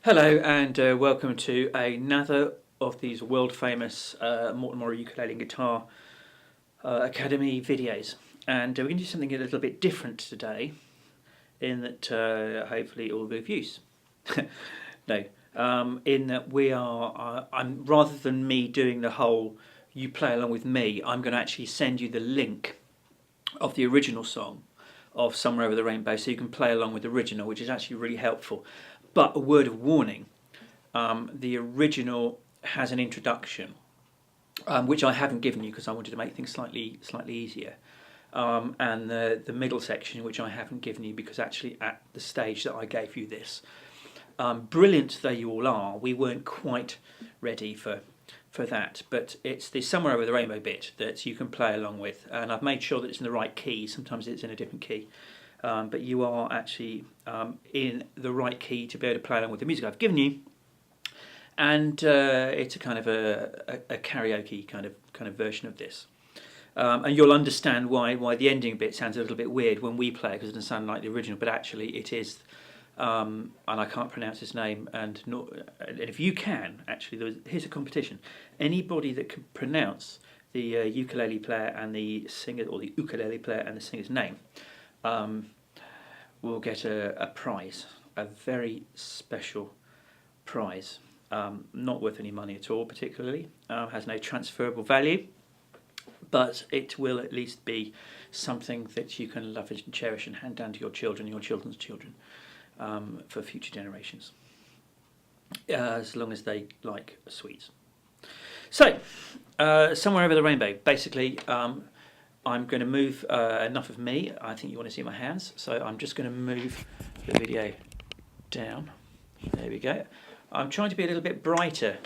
Hello and welcome to another of these world famous Mortimer Ukulele and Guitar Academy videos, and we're going to do something a little bit different today in that hopefully it will be of use. No, in that we are, I'm rather than me doing the whole you play along with me, I'm going to actually send you the link of the original song of Somewhere Over the Rainbow so you can play along with the original, which is actually really helpful. But a word of warning, the original has an introduction, which I haven't given you because I wanted to make things slightly easier, and the middle section, which I haven't given you because actually at the stage that I gave you this, brilliant though you all are, we weren't quite ready for that, but it's the Somewhere Over the Rainbow bit that you can play along with, and I've made sure that it's in the right key. Sometimes it's in a different key. But you are actually in the right key to be able to play along with the music I've given you, and it's a kind of a karaoke kind of version of this, and you'll understand why the ending bit sounds a little bit weird when we play it, because it doesn't sound like the original, but actually it is. And I can't pronounce his name, and if you can, actually, here's a competition. Anybody that can pronounce the ukulele player and the singer, or the ukulele player and the singer's name, will get a prize, a very special prize, not worth any money at all particularly, has no transferable value, but it will at least be something that you can love and cherish and hand down to your children, your children's children, for future generations, as long as they like sweets. So, Somewhere Over the Rainbow, basically, I'm going to move enough of me. I think you want to see my hands, so I'm just going to move the video down. There we go. I'm trying to be a little bit brighter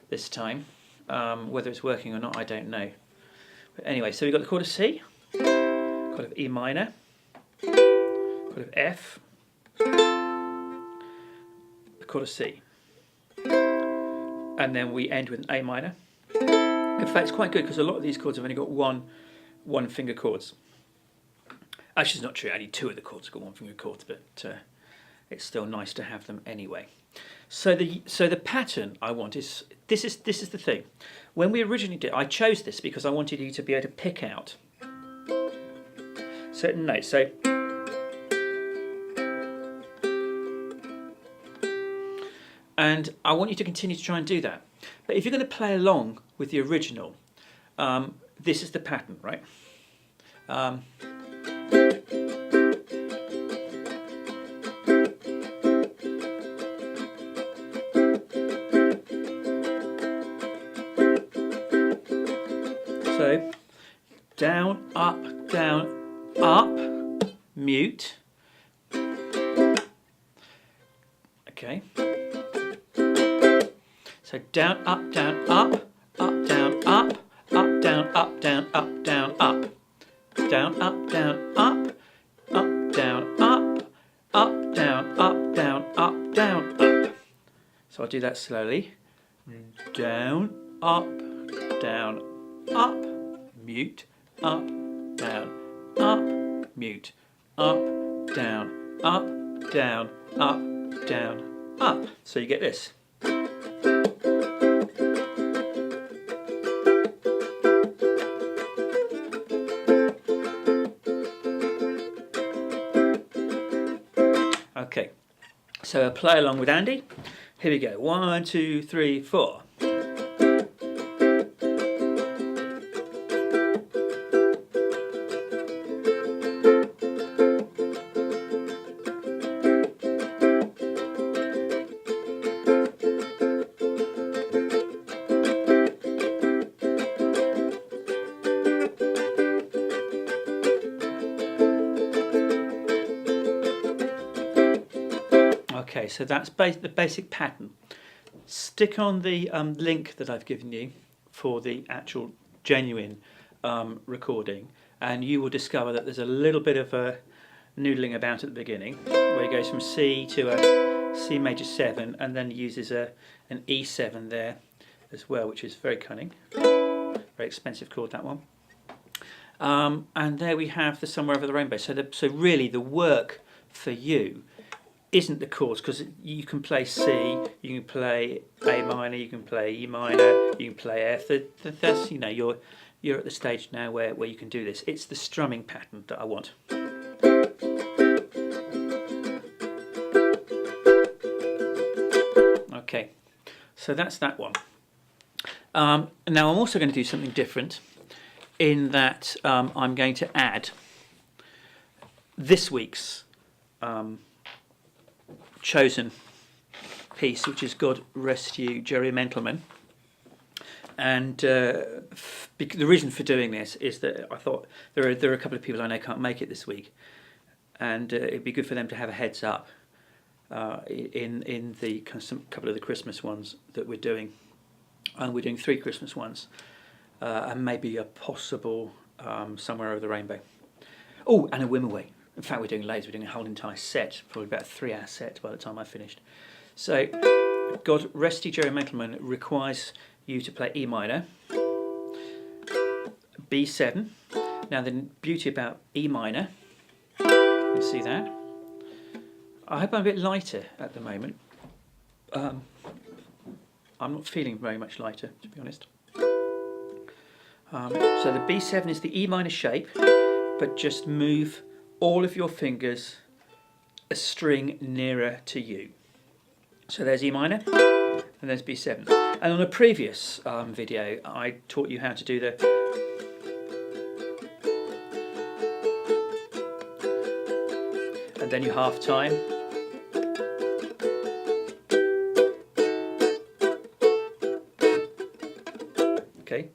this time. Whether it's working or not, I don't know. But anyway, so we've got the chord of C, chord of E minor, chord of F, the chord of C, and then we end with an A minor. In fact, it's quite good because a lot of these chords have only got one finger chords. Actually, it's not true. Only two of the chords have got one finger chords, but it's still nice to have them anyway. So the pattern I want is this is the thing. When we originally did, I chose this because I wanted you to be able to pick out certain notes. So and I want you to continue to try and do that. But if you're going to play along with the original, this is the pattern, right? So, down, up, mute. Okay. So down, up, down, up, down, up, down, up, down, up, down, up, down, up, down, up, down, up, down, up, down, up, down, up. So I'll do that slowly. Down, up, mute, up, mute, up, down, up. So you get this. Okay, so I'll play along with Andy. Here we go. 1, 2, 3, 4. Okay, so that's the basic pattern. Stick on the link that I've given you for the actual genuine recording, and you will discover that there's a little bit of a noodling about at the beginning, where it goes from C to a C major 7, and then uses an E7 there as well, which is very cunning. Very expensive chord, that one. And there we have the Somewhere Over the Rainbow. So really the work for you isn't the chords, because you can play C, you can play A minor, you can play E minor, you can play F. That's, you know, you're at the stage now where you can do this. It's the strumming pattern that I want. Okay, so that's that one. Now I'm also going to do something different in that I'm going to add this week's chosen piece, which is God Rest You, Jerry Mentleman. And the reason for doing this is that I thought there are a couple of people I know can't make it this week, and it'd be good for them to have a heads up in the couple of the Christmas ones that we're doing. And we're doing 3 Christmas ones, and maybe a possible Somewhere Over the Rainbow. Oh, and a Wimoway. In fact, we're doing loads. We're doing a whole entire set, probably about a 3-hour set by the time I've finished. So, God Rest You, Jerry Mentleman requires you to play E minor, B7. Now, the beauty about E minor, you see that? I hope I'm a bit lighter at the moment. I'm not feeling very much lighter, to be honest. So the B7 is the E minor shape, but just move all of your fingers a string nearer to you. So there's E minor, and there's B7. And on a previous video, I taught you how to do the... and then you half time. Okay.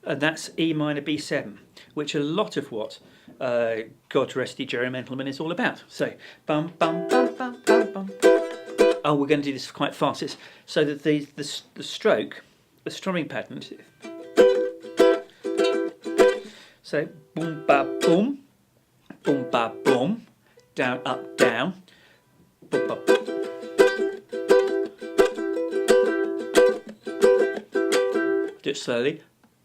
And that's E minor B7, which a lot of what God Rest You, Jerry Mentleman is all about. So, bum bum bum bum bum bum. Oh, we're going to do this quite fast. It's so that the stroke, the strumming pattern. So, boom ba boom, boom ba boom, down up down, boom ba. Do it slowly.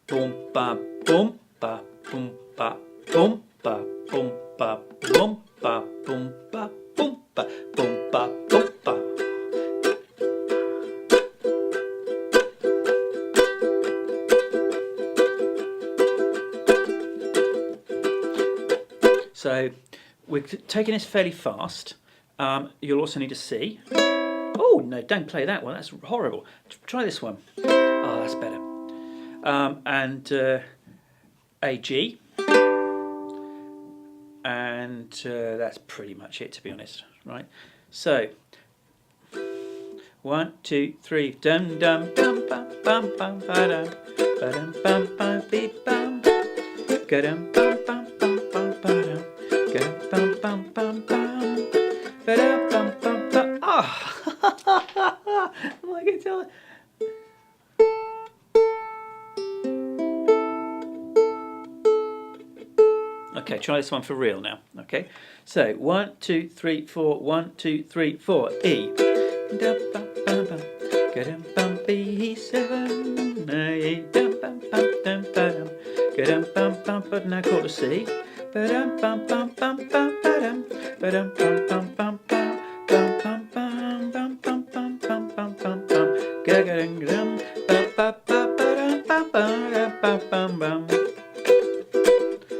Boom ba boom ba boom ba boom ba boom ba boom ba boom ba boom ba boom ba boom ba. So we're taking this fairly fast. You'll also need a C. Oh no, don't play that one. That's horrible. Try this one. Oh, that's better. And a G, and that's pretty much it, to be honest, right? So 1, 2, 3, dum dum dum bum bum bum ba dum bum bum beep bum, ga dum bum bum bum bum ba dum, ga dum bum bum bum bum, ba dum bum bum bum. Ah, my guitar. Okay, try this one for real now. Okay, so 1, 2, 3, 4. 1, 2, 3, 4. E. B7. Now chord to C.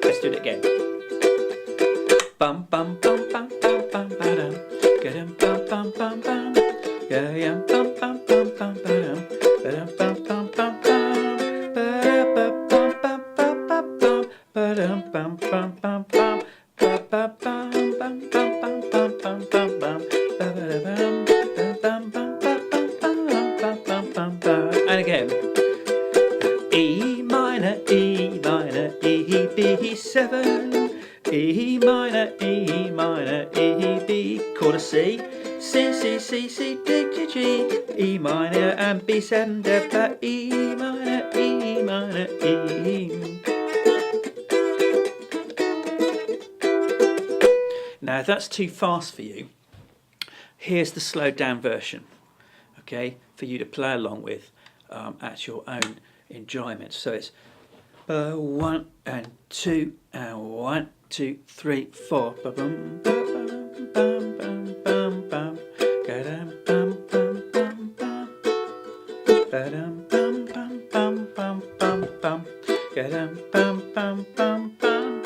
Let's do it again. Bum bum bum bum bum bum ba-dum. Ga-dum bum bum bum bum. Ga-yum bum bum bum bum ba-dum. Ba-dum bum bum bum bum. Ba-da-bum bum bum bum bum bum. Ba-dum bum bum bum bum. Ba-ba-bum bum bum bum bum bum bum bum. Ba-ba-da-bum bum bum bum bum bum bum bum bum. And again. E minor, E minor, E B7. E minor, E minor, E B, chord of C, C, C, C, C, D, G, G, E minor and B7, da, E minor, E minor, E. Now if that's too fast for you, here's the slowed down version, okay, for you to play along with at your own enjoyment. So it's 1 and 2 and 1, 2, 3, 4. Ba-bum, ba-bum. bum bum bum bum. Ga-dum bum bum bum bum. Ba-dum bum bum bum bum bum bum. Ga-dum bum bum bum bum.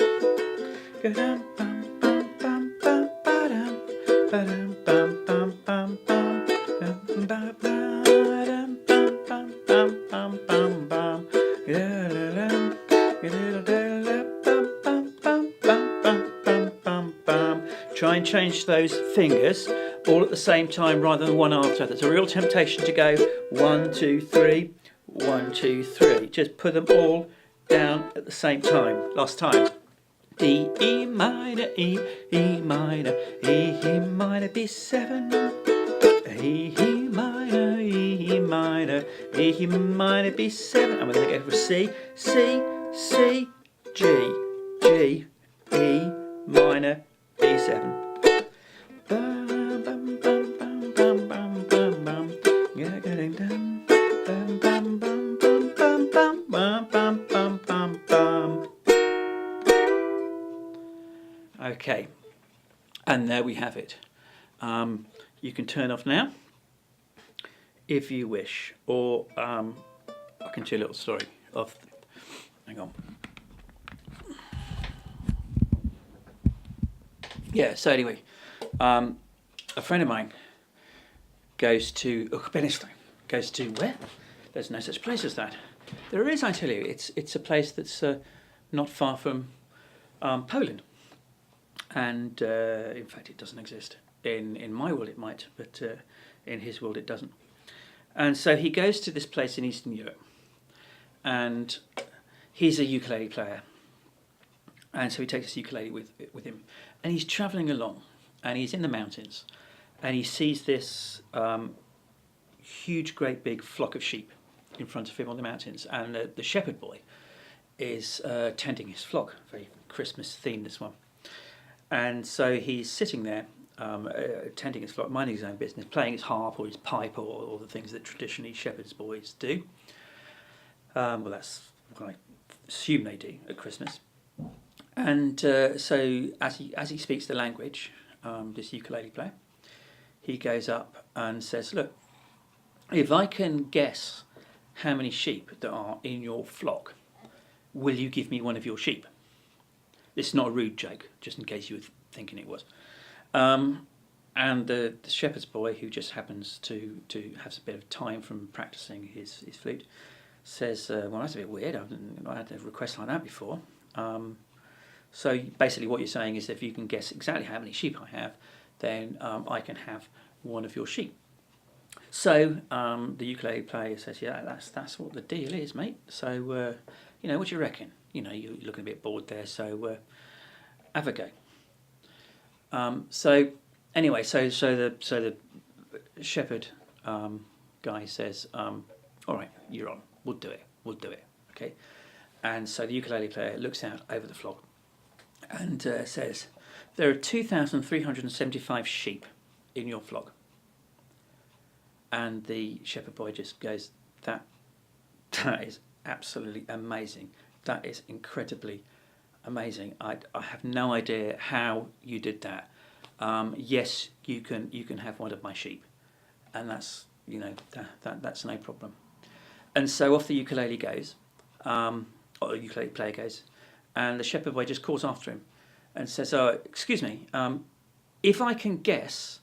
Ga-dum bum bum bum bum. Ba-dum. Ba-dum bum bum bum bum. Ba-dum bum bum bum bum bum bum. Ga-da-dum. Try and change those fingers all at the same time rather than one after. That's a real temptation to go 1, 2, 3, 1, 2, 3. Just put them all down at the same time. Last time. D, E minor, E, E minor, E minor, B7. E minor, E minor, E minor, B7. And we're going to go for C, C, C, G, G, E minor, B7. Bum bum bum bum bum bum bum bum. Yeah, getting done. Bum bum bum bum bum bum bum bum bum bum. Okay, and there we have it. You can turn off now if you wish, or I can tell you a little story of. Hang on. Yeah. So anyway, a friend of mine goes to Afghanistan. Goes to where? There's no such place as that. There is, I tell you. It's a place that's not far from Poland. And in fact, it doesn't exist. In my world, it might, but in his world, it doesn't. And so he goes to this place in Eastern Europe, and he's a ukulele player. And so he takes his ukulele with him, and he's travelling along, and he's in the mountains, and he sees this huge, great, big flock of sheep in front of him on the mountains, and the shepherd boy is tending his flock. Very Christmas themed, this one. And so he's sitting there, tending his flock, minding his own business, playing his harp or his pipe or all the things that traditionally shepherd's boys do. Well, that's what I assume they do at Christmas. And so as he speaks the language, this ukulele player, he goes up and says, "Look, if I can guess how many sheep there are in your flock, will you give me one of your sheep?" This is not a rude joke, just in case you were thinking it was. And the shepherd's boy, who just happens to have a bit of time from practicing his flute, says, "Well, that's a bit weird. I had a request like that before." So basically what you're saying is if you can guess exactly how many sheep I have, then I can have one of your sheep. So the ukulele player says, "Yeah, that's what the deal is, mate. So, what do you reckon? You're looking a bit bored there, so have a go." So anyway, so the shepherd guy says, "All right, you're on. We'll do it. Okay." And so the ukulele player looks out over the flock and says, "There are 2,375 sheep in your flock." And the shepherd boy just goes, that is absolutely amazing. That is incredibly amazing. I have no idea how you did that. Yes, you can have one of my sheep, and that's that's no problem. And so off the ukulele goes, or the ukulele player goes, and the shepherd boy just calls after him and says, "Oh, excuse me, if I can guess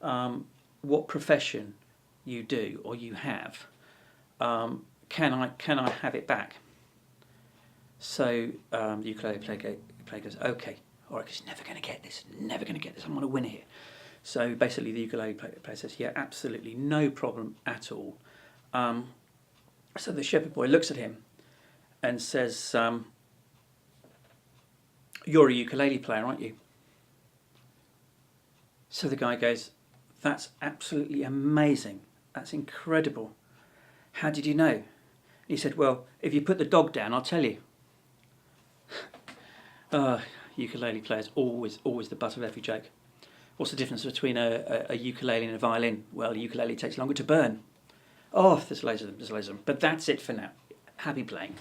what profession you do or you have, can I have it back?" So the ukulele player goes, "Okay, all right, because he's never going to get this. I'm going to win here." So basically the ukulele player says, "Yeah, absolutely, no problem at all." So the shepherd boy looks at him and says, "You're a ukulele player, aren't you?" So the guy goes, "That's absolutely amazing. That's incredible. How did you know?" He said, "Well, if you put the dog down, I'll tell you." Ukulele players always the butt of every joke. What's the difference between a ukulele and a violin? Well, a ukulele takes longer to burn. Oh, there's loads of them. But that's it for now. Happy playing.